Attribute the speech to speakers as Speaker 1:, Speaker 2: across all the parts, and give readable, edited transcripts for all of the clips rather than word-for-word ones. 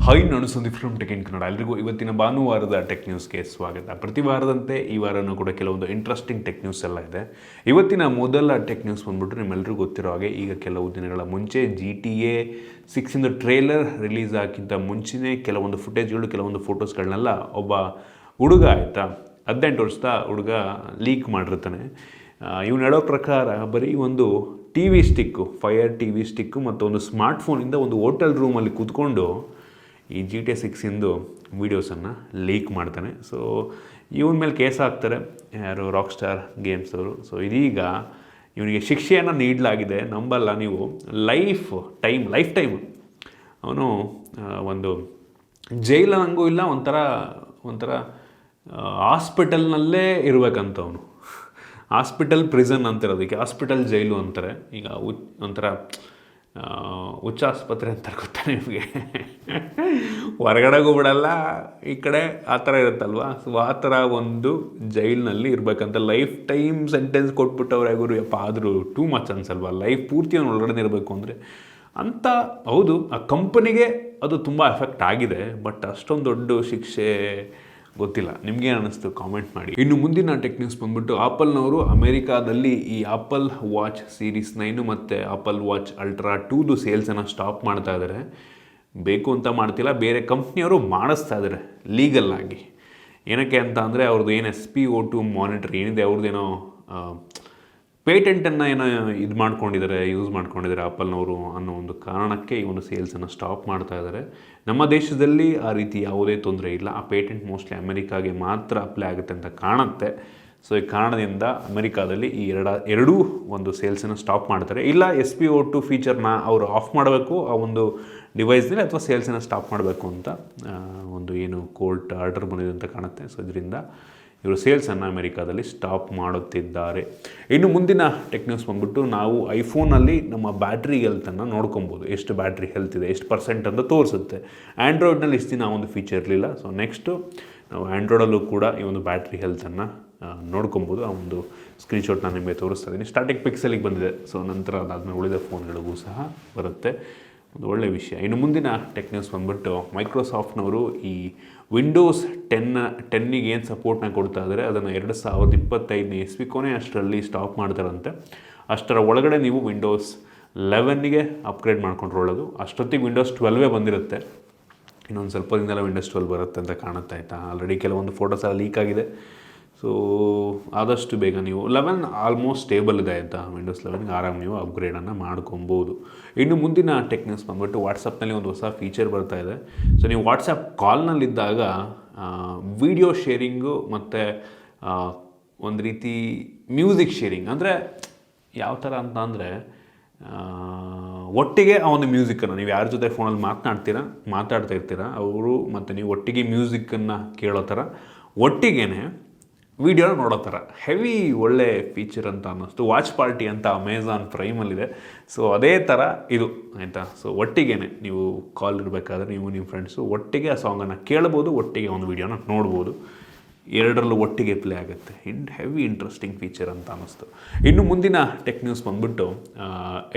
Speaker 1: Hi, ನಾನು Sandeep from tech in Kannada. ಎಲ್ರಿಗೂ ಇವತ್ತಿನ ಭಾನುವಾರದ ಟೆಕ್ ನ್ಯೂಸ್ಗೆ ಸ್ವಾಗತ. ಪ್ರತಿ ವಾರದಂತೆ ಈ ವಾರನೂ ಕೂಡ ಕೆಲವೊಂದು ಇಂಟ್ರೆಸ್ಟಿಂಗ್ ಟೆಕ್ ನ್ಯೂಸ್ ಎಲ್ಲ ಇದೆ. ಇವತ್ತಿನ ಮೊದಲ ಟೆಕ್ ನ್ಯೂಸ್ ಬಂದ್ಬಿಟ್ಟು ನಿಮ್ಮೆಲ್ಲರಿಗೂ ಗೊತ್ತಿರೋ ಹಾಗೆ ಈಗ ಕೆಲವು ದಿನಗಳ ಮುಂಚೆ GTA 6 ಟ್ರೇಲರ್ ರಿಲೀಸ್ ಆಗಿಂತ ಮುಂಚೆನೇ ಕೆಲವೊಂದು ಫುಟೇಜ್ಗಳು, ಕೆಲವೊಂದು ಫೋಟೋಸ್ಗಳನ್ನೆಲ್ಲ ಒಬ್ಬ ಹುಡುಗ 18 ವರ್ಷದ ಹುಡುಗ ಲೀಕ್ ಮಾಡಿರ್ತಾನೆ. ಇವ್ನು ಹೇಳೋ ಪ್ರಕಾರ ಬರೀ ಒಂದು T V stick, fire T V stick ಮತ್ತು ಒಂದು ಸ್ಮಾರ್ಟ್ಫೋನಿಂದ ಒಂದು ಹೋಟೆಲ್ ರೂಮಲ್ಲಿ ಕೂತ್ಕೊಂಡು ಈ GTA 6 ವೀಡಿಯೋಸನ್ನು ಲೀಕ್ ಮಾಡ್ತಾನೆ. ಸೊ ಇವನ ಮೇಲೆ ಕೇಸ್ ಹಾಕ್ತಾರೆ ಯಾರು, ರಾಕ್ ಸ್ಟಾರ್ ಗೇಮ್ಸ್ ಅವರು. ಸೊ ಇದೀಗ ಇವನಿಗೆ ಶಿಕ್ಷೆಯನ್ನು ನೀಡಲಾಗಿದೆ. ನಂಬಲ್ಲ ನೀವು, ಲೈಫ್ ಟೈಮ್ ಅವನು ಒಂದು ಜೈಲಂಗೂ ಇಲ್ಲ, ಒಂಥರ ಹಾಸ್ಪಿಟಲ್ನಲ್ಲೇ ಇರಬೇಕಂತ. ಅವನು ಹಾಸ್ಪಿಟಲ್ ಪ್ರಿಸನ್ ಅಂತಿರೋದಕ್ಕೆ ಹಾಸ್ಪಿಟಲ್ ಜೈಲು ಅಂತಾರೆ. ಈಗ ಒಂಥರ ಹುಚ್ಚ ಆಸ್ಪತ್ರೆ ಅಂತಾರೆ, ಗೊತ್ತಾ ನಿಮಗೆ? ಹೊರಗಡೆಗೂ ಬಿಡಲ್ಲ, ಈ ಕಡೆ ಆ ಥರ ಇರುತ್ತಲ್ವ. ಸೊ ಆ ಥರ ಒಂದು ಜೈಲಿನಲ್ಲಿ ಇರಬೇಕಂತ. ಲೈಫ್ ಟೈಮ್ ಸೆಂಟೆನ್ಸ್ ಕೊಟ್ಬಿಟ್ಟವ್ರೆ ಗುರು. ಯಪ್ಪ, ಆದರೂ ಟೂ ಮಚ್ ಅನ್ಸಲ್ವಾ? ಲೈಫ್ ಪೂರ್ತಿ ಅವನು ಒಳಗಡೆ ಇರಬೇಕು ಅಂದರೆ ಅಂತ. ಹೌದು, ಆ ಕಂಪನಿಗೆ ಅದು ತುಂಬ ಎಫೆಕ್ಟ್ ಆಗಿದೆ, ಬಟ್ ಅಷ್ಟೊಂದು ದೊಡ್ಡ ಶಿಕ್ಷೆ ಗೊತ್ತಿಲ್ಲ. ನಿಮಗೇನು ಅನ್ನಿಸ್ತು ಕಾಮೆಂಟ್ ಮಾಡಿ. ಇನ್ನು ಮುಂದಿನ ಟೆಕ್ ನ್ಯೂಸ್ ಬಂದ್ಬಿಟ್ಟು ಆಪಲ್ನವರು ಅಮೆರಿಕಾದಲ್ಲಿ ಈ ಆಪಲ್ ವಾಚ್ ಸೀರೀಸ್ 9 ಮತ್ತು ಆಪಲ್ ವಾಚ್ ಅಲ್ಟ್ರಾ 2 ಸೇಲ್ಸನ್ನು ಸ್ಟಾಪ್ ಮಾಡ್ತಾ ಇದ್ದಾರೆ. ಬೇಕು ಅಂತ ಮಾಡ್ತಿಲ್ಲ, ಬೇರೆ ಕಂಪ್ನಿಯವರು ಮಾಡಿಸ್ತಾ ಇದ್ದಾರೆ ಲೀಗಲ್ ಆಗಿ. ಏನಕ್ಕೆ ಅಂತ ಅಂದರೆ ಅವ್ರದ್ದು ಏನು SpO2 ಮಾನಿಟರ್ ಏನಿದೆ, ಅವ್ರದ್ದೇನೋ ಪೇಟೆಂಟನ್ನು ಯೂಸ್ ಮಾಡ್ಕೊಂಡಿದ್ದಾರೆ ಆಪಲ್ನವರು ಅನ್ನೋ ಒಂದು ಕಾರಣಕ್ಕೆ ಈ ಒಂದು ಸೇಲ್ಸನ್ನು ಸ್ಟಾಪ್ ಮಾಡ್ತಾ ಇದ್ದಾರೆ. ನಮ್ಮ ದೇಶದಲ್ಲಿ ಆ ರೀತಿ ಯಾವುದೇ ತೊಂದರೆ ಇಲ್ಲ. ಆ ಪೇಟೆಂಟ್ ಮೋಸ್ಟ್ಲಿ ಅಮೆರಿಕಾಗೆ ಮಾತ್ರ ಅಪ್ಲೈ ಆಗುತ್ತೆ ಅಂತ ಕಾಣುತ್ತೆ. ಸೊ ಈ ಕಾರಣದಿಂದ ಅಮೆರಿಕಾದಲ್ಲಿ ಈ ಎರಡೂ ಒಂದು ಸೇಲ್ಸನ್ನು ಸ್ಟಾಪ್ ಮಾಡ್ತಾರೆ. ಇಲ್ಲ SpO2 ಫೀಚರ್ನ ಅವರು ಆಫ್ ಮಾಡಬೇಕು ಆ ಒಂದು ಡಿವೈಸ್ನಲ್ಲಿ, ಅಥವಾ ಸೇಲ್ಸನ್ನು ಸ್ಟಾಪ್ ಮಾಡಬೇಕು ಅಂತ ಒಂದು ಏನು ಕೋರ್ಟ್ ಆರ್ಡರ್ ಬಂದಿದೆ ಅಂತ ಕಾಣುತ್ತೆ. ಸೊ ಇದರಿಂದ ಇವರು ಸೇಲ್ಸನ್ನು ಅಮೆರಿಕಾದಲ್ಲಿ ಸ್ಟಾಪ್ ಮಾಡುತ್ತಿದ್ದಾರೆ. ಇನ್ನು ಮುಂದಿನ ಟೆಕ್ ನ್ಯೂಸ್ ಬಂದ್ಬಿಟ್ಟು, ನಾವು ಐಫೋನಲ್ಲಿ ನಮ್ಮ ಬ್ಯಾಟ್ರಿ ಹೆಲ್ತನ್ನು ನೋಡ್ಕೊಬೋದು. ಎಷ್ಟು ಬ್ಯಾಟ್ರಿ ಹೆಲ್ತ್ ಇದೆ, ಎಷ್ಟು % ಅಂತ ತೋರಿಸುತ್ತೆ. ಆ್ಯಂಡ್ರಾಯ್ಡ್ನಲ್ಲಿ ಇಷ್ಟು ದಿನ ಆ ಒಂದು ಫೀಚರ್ ಇರಲಿಲ್ಲ. ಸೊ ನೆಕ್ಸ್ಟು ನಾವು ಆ್ಯಂಡ್ರಾಯ್ಡಲ್ಲೂ ಕೂಡ ಈ ಒಂದು ಬ್ಯಾಟ್ರಿ ಹೆಲ್ತನ್ನು ನೋಡ್ಕೊಬೋದು. ಆ ಒಂದು ಸ್ಕ್ರೀನ್ಶಾಟ್ ನಾನು ನಿಮಗೆ ತೋರಿಸ್ತಾ ಇದ್ದೀನಿ. ಸ್ಟಾರ್ಟಿಂಗ್ ಪಿಕ್ಸೆಲಿಗೆ ಬಂದಿದೆ. ಸೊ ನಂತರ ಅದಾದಮೇಲೆ ಉಳಿದ ಫೋನ್ಗಳಿಗೂ ಸಹ ಬರುತ್ತೆ. ಒಂದು ಒಳ್ಳೆಯ ವಿಷಯ. ಇನ್ನು ಮುಂದಿನ ಟೆಕ್ ನ್ಯೂಸ್ ಬಂದ್ಬಿಟ್ಟು, ಮೈಕ್ರೋಸಾಫ್ಟ್ನವರು ಈ ವಿಂಡೋಸ್ 10 ಏನು ಸಪೋರ್ಟ್ನ ಕೊಡ್ತಾ ಇದ್ದಾರೆ ಅದನ್ನು 2025 ಇಸ್ವಿ ಕೊನೆ ಅಷ್ಟರಲ್ಲಿ ಸ್ಟಾಪ್ ಮಾಡ್ತಾರಂತೆ. ಅಷ್ಟರ ಒಳಗಡೆ ನೀವು ವಿಂಡೋಸ್ 11ಗೆ ಅಪ್ಗ್ರೇಡ್ ಮಾಡ್ಕೊಂಡ್ರೆ ಒಳ್ಳೆಯದು. ಅಷ್ಟೊತ್ತಿಗೆ ವಿಂಡೋಸ್ 12 ಬಂದಿರುತ್ತೆ. ಇನ್ನೊಂದು ಸ್ವಲ್ಪ ದಿನದಲ್ಲ ವಿಂಡೋಸ್ 12 ಬರುತ್ತೆ ಅಂತ ಕಾಣುತ್ತೆ. ಆಯಿತಾ, ಆಲ್ರೆಡಿ ಕೆಲವೊಂದು ಫೋಟೋಸ್ ಎಲ್ಲ ಲೀಕ್ ಆಗಿದೆ. ಸೊ ಆದಷ್ಟು ಬೇಗ ನೀವು 11 ಆಲ್ಮೋಸ್ಟ್ ಸ್ಟೇಬಲ್ ಇದೆ. ಆಯಿತಾ, ವಿಂಡೋಸ್ 11ಗೆ ಆರಾಮ್ ನೀವು ಅಪ್ಗ್ರೇಡನ್ನು ಮಾಡ್ಕೊಬೋದು. ಇನ್ನು ಮುಂದಿನ ಟೆಕ್ ನ್ಯೂಸ್ ಬಂದ್ಬಿಟ್ಟು, ವಾಟ್ಸಪ್ನಲ್ಲಿ ಒಂದು ಹೊಸ ಫೀಚರ್ ಬರ್ತಾ ಇದೆ. ಸೊ ನೀವು ವಾಟ್ಸಪ್ ಕಾಲ್ನಲ್ಲಿದ್ದಾಗ ವಿಡಿಯೋ ಶೇರಿಂಗು ಮತ್ತು ಒಂದು ರೀತಿ ಮ್ಯೂಸಿಕ್ ಶೇರಿಂಗ್, ಅಂದರೆ ಯಾವ ಥರ ಅಂತ ಅಂದರೆ ಒಟ್ಟಿಗೆ ಆ ಒಂದು ಮ್ಯೂಸಿಕ್ಕನ್ನು ನೀವು ಯಾರ ಜೊತೆ ಫೋನಲ್ಲಿ ಮಾತಾಡ್ತಾ ಇರ್ತೀರ ಅವರು ಮತ್ತು ನೀವು ಒಟ್ಟಿಗೆ ಮ್ಯೂಸಿಕ್ಕನ್ನು ಕೇಳೋ ಥರ, ಒಟ್ಟಿಗೆ ವಿಡಿಯೋನ ನೋಡೋ ಥರ ಹೆವಿ ಒಳ್ಳೆ ಫೀಚರ್ ಅಂತ ಅನ್ನಿಸ್ತು. ವಾಚ್ ಪಾರ್ಟಿ ಅಂತ ಅಮೆಝಾನ್ ಪ್ರೈಮಲ್ಲಿದೆ. ಸೊ ಅದೇ ಥರ ಇದು, ಆಯಿತಾ. ಸೊ ಒಟ್ಟಿಗೆ ನೀವು ಕಾಲ್ ಇರಬೇಕಾದ್ರೆ ನೀವು ನಿಮ್ಮ ಫ್ರೆಂಡ್ಸು ಒಟ್ಟಿಗೆ ಆ ಸಾಂಗನ್ನು ಕೇಳ್ಬೋದು, ಒಟ್ಟಿಗೆ ಒಂದು ವೀಡಿಯೋನ ನೋಡ್ಬೋದು. ಎರಡರಲ್ಲೂ ಒಟ್ಟಿಗೆ ಪ್ಲೇ ಆಗುತ್ತೆ. ಹೆವಿ ಇಂಟ್ರೆಸ್ಟಿಂಗ್ ಫೀಚರ್ ಅಂತ ಅನ್ನಿಸ್ತು. ಇನ್ನು ಮುಂದಿನ ಟೆಕ್ ನ್ಯೂಸ್ ಬಂದ್ಬಿಟ್ಟು,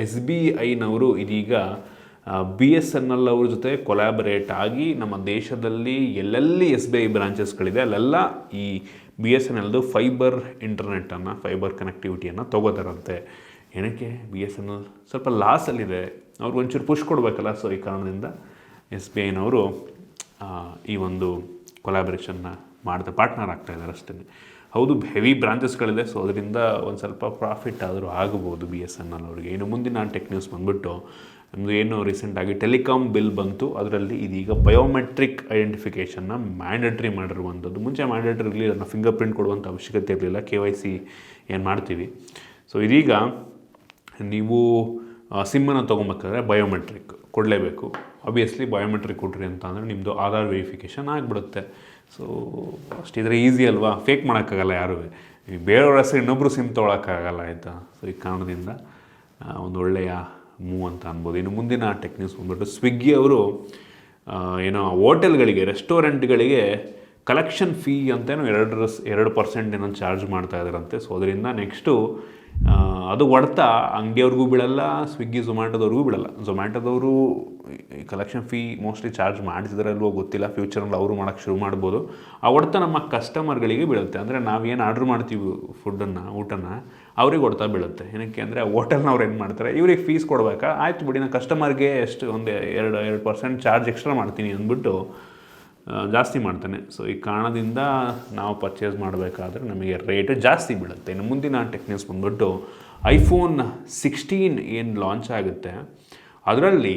Speaker 1: SBIನವರು ಇದೀಗ BSNL ಅವ್ರ ಜೊತೆ ಕೊಲ್ಯಾಬರೇಟ್ ಆಗಿ ನಮ್ಮ ದೇಶದಲ್ಲಿ ಎಲ್ಲೆಲ್ಲಿ SBI ಬ್ರಾಂಚಸ್ಗಳಿದೆ ಅಲ್ಲೆಲ್ಲ ಈ BSNLದು ಫೈಬರ್ ಇಂಟರ್ನೆಟ್ಟನ್ನು, ಫೈಬರ್ ಕನೆಕ್ಟಿವಿಟಿಯನ್ನು ತೊಗೋತಾರಂತೆ. ಏನಕ್ಕೆ? BSNL ಸ್ವಲ್ಪ ಲಾಸಲ್ಲಿದೆ, ಅವ್ರಿಗೆ ಒಂಚೂರು ಪುಷ್ ಕೊಡಬೇಕಲ್ಲ. ಸೊ ಈ ಕಾರಣದಿಂದ SBIನವರು ಈ ಒಂದು ಕೊಲ್ಯಾಬರೇಷನ್ನ ಪಾರ್ಟ್ನರ್ ಆಗ್ತಾ ಇದ್ದಾರೆ ಅಷ್ಟೇ. ಹೌದು, ಹೆವಿ ಬ್ರಾಂಚಸ್ಗಳಿದೆ. ಸೊ ಅದರಿಂದ ಒಂದು ಸ್ವಲ್ಪ ಪ್ರಾಫಿಟ್ ಆದರೂ ಆಗಬಹುದು BSNL ಅವರಿಗೆ. ಇನ್ನು ಮುಂದಿನ ಟೆಕ್ ನ್ಯೂಸ್ ಬಂದ್ಬಿಟ್ಟು, ನಮ್ಮದು ಏನು ರೀಸೆಂಟಾಗಿ ಟೆಲಿಕಾಮ್ ಬಿಲ್ ಬಂತು, ಅದರಲ್ಲಿ ಇದೀಗ ಬಯೋಮೆಟ್ರಿಕ್ ಐಡೆಂಟಿಫಿಕೇಷನ್ನ ಮ್ಯಾಂಡೇಟ್ರಿ ಮಾಡಿರುವಂಥದ್ದು. ಮುಂಚೆ ಮ್ಯಾಂಡೇಟ್ರಿ ಇರಲಿಲ್ಲ, ಅದನ್ನು ಫಿಂಗರ್ ಪ್ರಿಂಟ್ ಕೊಡುವಂಥ ಅವಶ್ಯಕತೆ ಇರಲಿಲ್ಲ. KYC ಏನು ಮಾಡ್ತೀವಿ. ಸೊ ಇದೀಗ ನೀವು ಸಿಮ್ಮನ್ನು ತೊಗೊಬೇಕಾದ್ರೆ ಬಯೋಮೆಟ್ರಿಕ್ ಕೊಡಲೇಬೇಕು. ಆಬ್ವಿಯಸ್ಲಿ ಬಯೋಮೆಟ್ರಿಕ್ ಕೊಡ್ರಿ ಅಂತ ಅಂದರೆ ನಿಮ್ಮದು ಆಧಾರ್ ವೆರಿಫಿಕೇಷನ್ ಆಗಿಬಿಡುತ್ತೆ. ಸೊ ಅಷ್ಟಿದ್ರೆ ಈಸಿ ಅಲ್ವಾ, ಫೇಕ್ ಮಾಡೋಕ್ಕಾಗಲ್ಲ ಯಾರೂ. ಬೇರೆಯವ್ರ ಹೆಸರು ಇನ್ನೊಬ್ಬರು ಸಿಮ್ ತೊಗೊಳಕ್ಕಾಗಲ್ಲ, ಆಯಿತಾ. ಸೊ ಈ ಕಾರಣದಿಂದ ಒಂದು ಒಳ್ಳೆಯ ಮೂವ್ ಅಂತ ಅನ್ಬೋದು. ಇನ್ನು ಮುಂದಿನ ಟೆಕ್ ನ್ಯೂಸ್ ಬಂದ್ಬಿಟ್ಟು, ಸ್ವಿಗ್ಗಿ ಅವರು ಏನೋ ಹೋಟೆಲ್ಗಳಿಗೆ, ರೆಸ್ಟೋರೆಂಟ್ಗಳಿಗೆ ಕಲೆಕ್ಷನ್ ಫೀ ಅಂತೇನೋ 2% ಏನೋ ಚಾರ್ಜ್ ಮಾಡ್ತಾ ಇದ್ದಾರಂತೆ. ಸೊ ಅದರಿಂದ ನೆಕ್ಸ್ಟು ಅದು ಹೊಡ್ತಾ ಅಂಗಡಿಯವ್ರಿಗೂ ಬೀಳಲ್ಲ, ಸ್ವಿಗ್ಗಿ ಝೊಮ್ಯಾಟೋದವ್ರಿಗೂ ಬೀಳಲ್ಲ. ಝೊಮ್ಯಾಟೋದವರು ಕಲೆಕ್ಷನ್ ಫೀ ಮೋಸ್ಟ್ಲಿ ಚಾರ್ಜ್ ಮಾಡಿಸಿದ್ರಲ್ವೋ ಗೊತ್ತಿಲ್ಲ, ಫ್ಯೂಚರಲ್ಲಿ ಅವರು ಮಾಡೋಕ್ಕೆ ಶುರು ಮಾಡ್ಬೋದು. ಆ ಹೊಡ್ತಾ ನಮ್ಮ ಕಸ್ಟಮರ್ಗಳಿಗೆ ಬೀಳುತ್ತೆ. ಅಂದರೆ ನಾವೇನು ಆರ್ಡ್ರ್ ಮಾಡ್ತೀವಿ ಊಟನ ಅವ್ರಿಗೆ ಹೊಡ್ತಾ ಬೀಳುತ್ತೆ. ಏನಕ್ಕೆ ಅಂದರೆ ಹೋಟೆಲ್ನವ್ರು ಏನು ಮಾಡ್ತಾರೆ, ಇವ್ರಿಗೆ ಫೀಸ್ ಕೊಡಬೇಕಾ, ಆಯ್ತು ಬಿಡಿ ನಾನು ಕಸ್ಟಮರ್ಗೆ ಎಷ್ಟು ಒಂದು 2% ಚಾರ್ಜ್ ಎಕ್ಸ್ಟ್ರಾ ಮಾಡ್ತೀನಿ ಅಂದ್ಬಿಟ್ಟು ಜಾಸ್ತಿ ಮಾಡ್ತಾನೆ. ಸೊ ಈ ಕಾರಣದಿಂದ ನಾವು ಪರ್ಚೇಸ್ ಮಾಡಬೇಕಾದ್ರೆ ನಮಗೆ ರೇಟ್ ಜಾಸ್ತಿ ಬೀಳುತ್ತೆ. ಇನ್ನು ಮುಂದಿನ ಟೆಕ್ ನ್ಯೂಸ್ ಬಂದ್ಬಿಟ್ಟು iPhone 16 ಏನು ಲಾಂಚ್ ಆಗುತ್ತೆ ಅದರಲ್ಲಿ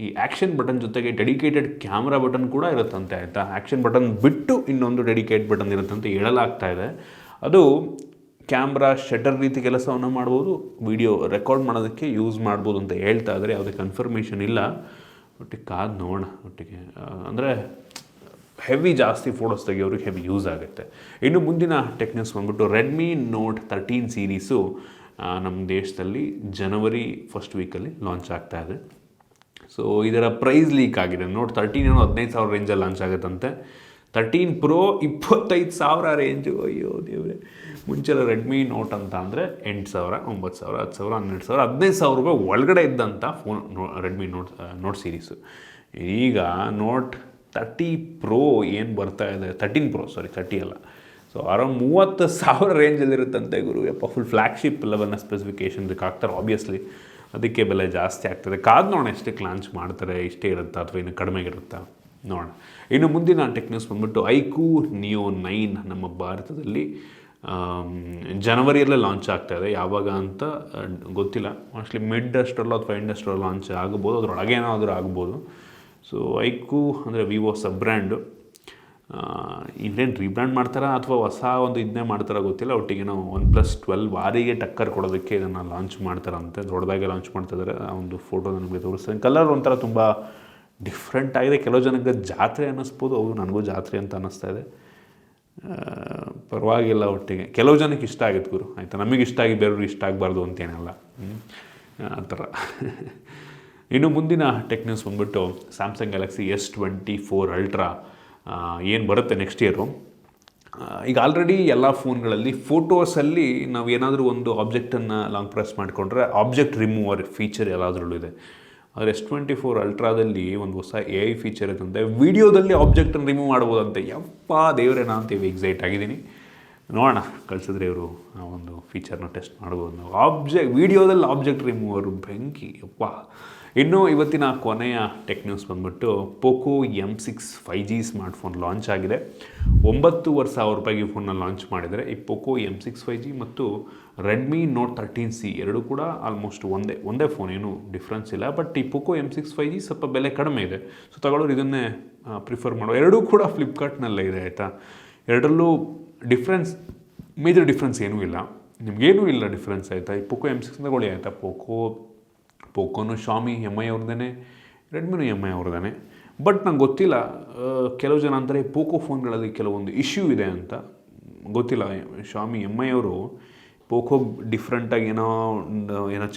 Speaker 1: ಈ ಆ್ಯಕ್ಷನ್ ಬಟನ್ ಜೊತೆಗೆ ಡೆಡಿಕೇಟೆಡ್ ಕ್ಯಾಮ್ರಾ ಬಟನ್ ಕೂಡ ಇರುತ್ತಂತೆ, ಆಯಿತಾ. ಆ್ಯಕ್ಷನ್ ಬಟನ್ ಬಿಟ್ಟು ಇನ್ನೊಂದು ಡೆಡಿಕೇಟ್ ಬಟನ್ ಇರುತ್ತಂತೆ ಹೇಳಲಾಗ್ತಾ ಇದೆ. ಅದು ಕ್ಯಾಮ್ರಾ ಶಟರ್ ರೀತಿ ಕೆಲಸವನ್ನು ಮಾಡ್ಬೋದು, ವಿಡಿಯೋ ರೆಕಾರ್ಡ್ ಮಾಡೋದಕ್ಕೆ ಯೂಸ್ ಮಾಡ್ಬೋದು ಅಂತ ಹೇಳ್ತಾ ಇದ್ದಾರೆ. ಯಾವುದೇ ಕನ್ಫರ್ಮೇಷನ್ ಇಲ್ಲ, ಒಟ್ಟಿಗೆ ಕಾದು ನೋಡೋಣ. ಒಟ್ಟಿಗೆ ಅಂದರೆ ಹೆವಿ ಜಾಸ್ತಿ ಫೋಟೋಸ್ ತೆಗಿಯೋರಿಗೆ ಹೆವಿ ಯೂಸ್ ಆಗುತ್ತೆ. ಇನ್ನು ಮುಂದಿನ ಟೆಕ್ ನ್ಯೂಸ್ ಬಂದ್ಬಿಟ್ಟು ರೆಡ್ಮಿ ನೋಟ್ 13 ಸೀರೀಸು ನಮ್ಮ ದೇಶದಲ್ಲಿ ಜನವರಿ ಫಸ್ಟ್ ವೀಕಲ್ಲಿ ಲಾಂಚ್ ಆಗ್ತಾ ಇದೆ. ಸೊ ಇದರ ಪ್ರೈಸ್ ಲೀಕ್ ಆಗಿದೆ. ನೋಟ್ 13 ಏನೋ 15,000 ರೇಂಜಲ್ಲಿ ಲಾಂಚ್ ಆಗುತ್ತಂತೆ. 13 Pro 25,000 range. ಅಯ್ಯೋ ದೇವ್ರೆ, ಮುಂಚೆಲ್ಲ ರೆಡ್ಮಿ ನೋಟ್ ಅಂತ ಅಂದರೆ 8,000, 9,000, 10,000, 12,000, 15,000 ರೂಪಾಯಿ ಒಳಗಡೆ ಇದ್ದಂಥ ಫೋನ್ ರೆಡ್ಮಿ ನೋಟ್ ಸೀರೀಸು. ಈಗ ನೋಟ್ 30 Pro ಏನು ಬರ್ತಾ ಇದೆ, 13 Pro 30 ಅಲ್ಲ, ಸೊ ಅರೌಂಡ್ 30,000 ರೇಂಜಲ್ಲಿರುತ್ತಂತೆ ಗುರು. ಫುಲ್ ಫ್ಲ್ಯಾಗ್ಶಿಪ್ ಲೆವೆಲ್ನ ಸ್ಪೆಸಿಫಿಕೇಷನ್ಗೆ ಹಾಕ್ತಾರೆ ಆಬ್ವಿಯಸ್ಲಿ, ಅದಕ್ಕೆ ಬೆಲೆ ಜಾಸ್ತಿ ಆಗ್ತದೆ. ಕಾದು ನೋಡೋಣ ಎಷ್ಟಕ್ಕೆ ಲಾಂಚ್ ಮಾಡ್ತಾರೆ, ಇಷ್ಟೇ ಇರುತ್ತಾ ಅಥವಾ ಇನ್ನು ಕಡಿಮೆಗಿರುತ್ತಾ ನೋಡೋಣ. ಇನ್ನು ಮುಂದಿನ ಟೆಕ್ ನ್ಯೂಸ್ ಬಂದ್ಬಿಟ್ಟು iQOO Neo 9 ನಮ್ಮ ಭಾರತದಲ್ಲಿ ಜನವರಿಯಲ್ಲೇ ಲಾಂಚ್ ಆಗ್ತಾ ಇದೆ. ಯಾವಾಗ ಅಂತ ಗೊತ್ತಿಲ್ಲ, ಮೋಸ್ಟ್ಲಿ ಮಿಡ್ ಅಷ್ಟರಲ್ಲೋ ಅಥವಾ ಎಂಡ್ ಅಷ್ಟರಲ್ಲೋ ಲಾಂಚ್ ಆಗ್ಬೋದು, ಅದರೊಳಗೆ ಏನಾದರೂ ಆಗ್ಬೋದು. ಸೊ iQOO ಅಂದರೆ ವಿವೋ ಸಬ್ ಬ್ರ್ಯಾಂಡು. ಇದೇನು ರೀಬ್ರ್ಯಾಂಡ್ ಮಾಡ್ತಾರಾ ಅಥವಾ ಹೊಸ ಒಂದು ಇದನ್ನೇ ಮಾಡ್ತಾರಾ ಗೊತ್ತಿಲ್ಲ. ಒಟ್ಟಿಗೆ ನಾವು OnePlus 12 ವಾರಿಗೆ ಟಕ್ಕರ್ ಕೊಡೋದಕ್ಕೆ ಇದನ್ನು ಲಾಂಚ್ ಮಾಡ್ತಾರಂತೆ, ದೊಡ್ಡದಾಗೆ ಲಾಂಚ್ ಮಾಡ್ತಿದ್ದಾರೆ. ಆ ಒಂದು ಫೋಟೋ ನನಗೆ ತೋರಿಸ್ತಾರೆ. ಕಲರ್ ಒಂಥರ ತುಂಬ ಡಿಫ್ರೆಂಟ್ ಆಗಿದೆ. ಕೆಲವು ಜನಕ್ಕೆ ಜಾತ್ರೆ ಅನ್ನಿಸ್ಬೋದು, ಹೌದು ನನಗೂ ಜಾತ್ರೆ ಅಂತ ಅನ್ನಿಸ್ತಾ ಇದೆ. ಪರವಾಗಿಲ್ಲ, ಒಟ್ಟಿಗೆ ಕೆಲವು ಜನಕ್ಕೆ ಇಷ್ಟ ಆಗಿತ್ತು ಗುರು, ಆಯಿತಾ. ನಮಗೆ ಇಷ್ಟ ಆಗಿ ಬೇರೆಯವ್ರಿಗೆ ಇಷ್ಟ ಆಗಬಾರ್ದು ಅಂತೇನಲ್ಲ, ಆ ಥರ. ಇನ್ನು ಮುಂದಿನ ಟೆಕ್ ನ್ಯೂಸ್ ಬಂದ್ಬಿಟ್ಟು ಸ್ಯಾಮ್ಸಂಗ್ ಗ್ಯಾಲಕ್ಸಿ S24 ಅಲ್ಟ್ರಾ ಏನು ಬರುತ್ತೆ ನೆಕ್ಸ್ಟ್ ಇಯರು. ಈಗ ಆಲ್ರೆಡಿ ಎಲ್ಲ ಫೋನ್ಗಳಲ್ಲಿ ಫೋಟೋಸಲ್ಲಿ ನಾವು ಏನಾದರೂ ಒಂದು ಆಬ್ಜೆಕ್ಟನ್ನು ಲಾಂಗ್ ಪ್ರೆಸ್ ಮಾಡಿಕೊಂಡ್ರೆ ಆಬ್ಜೆಕ್ಟ್ ರಿಮೂವರ್ ಫೀಚರ್ ಎಲ್ಲಾದ್ರಲ್ಲೂ ಇದೆ. ಆದರೆ S24 ಅಲ್ಟ್ರಾದಲ್ಲಿ ಒಂದು ಹೊಸ AI ಫೀಚರ್ ಇರುತ್ತಂತೆ, ವೀಡಿಯೋದಲ್ಲಿ ಆಬ್ಜೆಕ್ಟನ್ನು ರಿಮೂವ್ ಮಾಡ್ಬೋದಂತೆ. ಯಪ್ಪ ದೇವರೇನಾ ಅಂತ ಎಕ್ಸೈಟ್ ಆಗಿದ್ದೀನಿ. ನೋಡೋಣ, ಕಳಿಸಿದ್ರೆ ಇವರು ಆ ಒಂದು ಫೀಚರ್ನ ಟೆಸ್ಟ್ ಮಾಡ್ಬೋದು ನಾವು. ವೀಡಿಯೋದಲ್ಲಿ ಆಬ್ಜೆಕ್ಟ್ ರಿಮೂವರು ಬೆಂಕಿ ಯಪ್ಪ. ಇನ್ನು ಇವತ್ತಿನ ಕೊನೆಯ ಟೆಕ್ ನ್ಯೂಸ್ ಬಂದ್ಬಿಟ್ಟು Poco M6 5G smartphone launch ಆಗಿದೆ. 9,500 ರೂಪಾಯಿಗೆ ಈ ಫೋನ್ನ ಲಾಂಚ್ ಮಾಡಿದರೆ. ಈ ಪೋಕೋ M6 5G ಮತ್ತು ರೆಡ್ಮಿ ನೋಟ್ 13C ಎರಡೂ ಕೂಡ ಆಲ್ಮೋಸ್ಟ್ ಒಂದೇ ಫೋನ್, ಏನೂ ಡಿಫ್ರೆನ್ಸ್ ಇಲ್ಲ. ಬಟ್ ಈ ಪೋಕೋ M6 5G ಸ್ವಲ್ಪ ಬೆಲೆ ಕಡಿಮೆ ಇದೆ. ಸೊ ತಗೊಳ್ಳೋರು ಇದನ್ನೇ ಪ್ರಿಫರ್ ಮಾಡೋ. ಎರಡೂ ಕೂಡ ಫ್ಲಿಪ್ಕಾರ್ಟ್ನಲ್ಲೇ ಇದೆ, ಆಯಿತಾ. ಎರಡರಲ್ಲೂ ಮೇಜರ್ ಡಿಫ್ರೆನ್ಸ್ ಏನೂ ಇಲ್ಲ, ನಿಮಗೇನೂ ಇಲ್ಲ ಡಿಫ್ರೆನ್ಸ್, ಆಯಿತಾ. ಈ ಪೋಕೋ M6 ತಗೊಳ್ಳಿ, ಆಯಿತಾ. ಪೋಕೋನು ಶಾಮಿ MI ಅವ್ರದ್ದೇ, ರೆಡ್ಮಿನೂ MI ಅವ್ರದ್ದೇ. ಬಟ್ ನಂಗೆ ಗೊತ್ತಿಲ್ಲ, ಕೆಲವು ಜನ ಅಂತಾರೆ ಪೋಕೋ ಫೋನ್ಗಳಲ್ಲಿ ಕೆಲವೊಂದು ಇಶ್ಯೂ ಇದೆ ಅಂತ. ಗೊತ್ತಿಲ್ಲ, ಶಾಮಿ MI ಅವರು ಪೋಕೋ ಡಿಫ್ರೆಂಟಾಗಿ ಏನೋ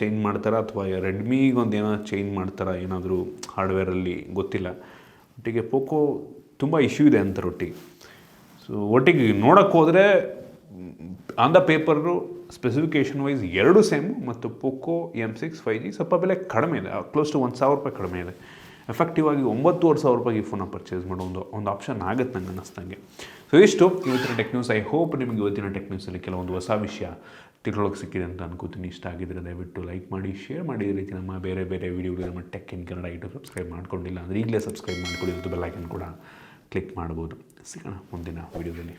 Speaker 1: ಚೇಂಜ್ ಮಾಡ್ತಾರಾ ಅಥವಾ ರೆಡ್ಮಿಗೆ ಒಂದು ಏನೋ ಚೇಂಜ್ ಮಾಡ್ತಾರಾ ಏನಾದರೂ ಹಾರ್ಡ್ವೇರಲ್ಲಿ, ಗೊತ್ತಿಲ್ಲ. ಒಟ್ಟಿಗೆ ಪೋಕೋ ತುಂಬ ಇಶ್ಯೂ ಇದೆ ಅಂತಾರೆ ಒಟ್ಟಿಗೆ. ಸೊ ಒಟ್ಟಿಗೆ ನೋಡೋಕ್ಕೆ ಹೋದರೆ on the paper specification wise ಎರಡು ಸೇಮು. ಮತ್ತು ಪೋಕೋ M6 5G ಸ್ವಲ್ಪ ಬೆಲೆ ಕಡಿಮೆ ಇದೆ, ಕ್ಲೋಸ್ ಟು 1,000 ರೂಪಾಯಿ ಕಡಿಮೆ ಇದೆ. ಎಫೆಕ್ಟಿವ್ ಆಗಿ 9,500 ರೂಪಾಯಿಗೆ ಈ ಫೋನ್ನ ಪರ್ಚೇಸ್ ಮಾಡೋ ಒಂದು ಆಪ್ಷನ್ ಆಗುತ್ತೆ ನಂಗೆ ಅನ್ನಿಸ್ದಂಗೆ. ಸೊ ಇಷ್ಟು ಇವತ್ತಿನ ಟೆಕ್ ನ್ಯೂಸ್. ಐ ಹೋಪ್ ನಿಮಗೆ ಇವತ್ತಿನ ಟೆಕ್ ನ್ಯೂಸಲ್ಲಿ ಕೆಲವೊಂದು ಹೊಸ ವಿಷಯ ತಿಳ್ಕೊಳ್ಳೋಕೆ ಸಿಕ್ಕಿದೆ ಅಂತ ಅನ್ಕೋತೀನಿ. ಇಷ್ಟ ಆಗಿದ್ದರೆ ದಯವಿಟ್ಟು ಲೈಕ್ ಮಾಡಿ, ಶೇರ್ ಮಾಡಿ. ಈ ರೀತಿ ನಮ್ಮ ಬೇರೆ ವಿಡಿಯೋಗಳು ನಮ್ಮ tech in Kannada YouTube subscribe ಮಾಡ್ಕೊಂಡಿಲ್ಲ ಅಂದರೆ ಈಗಲೇ ಸಬ್ಸ್ಕ್ರೈಬ್ ಮಾಡ್ಕೊಳ್ಳಿ. ಬೆಲ್ ಐಕನ್ ಕೂಡ ಕ್ಲಿಕ್ ಮಾಡ್ಬೋದು. ಸಿಗೋಣ ಮುಂದಿನ ವಿಡಿಯೋದಲ್ಲಿ.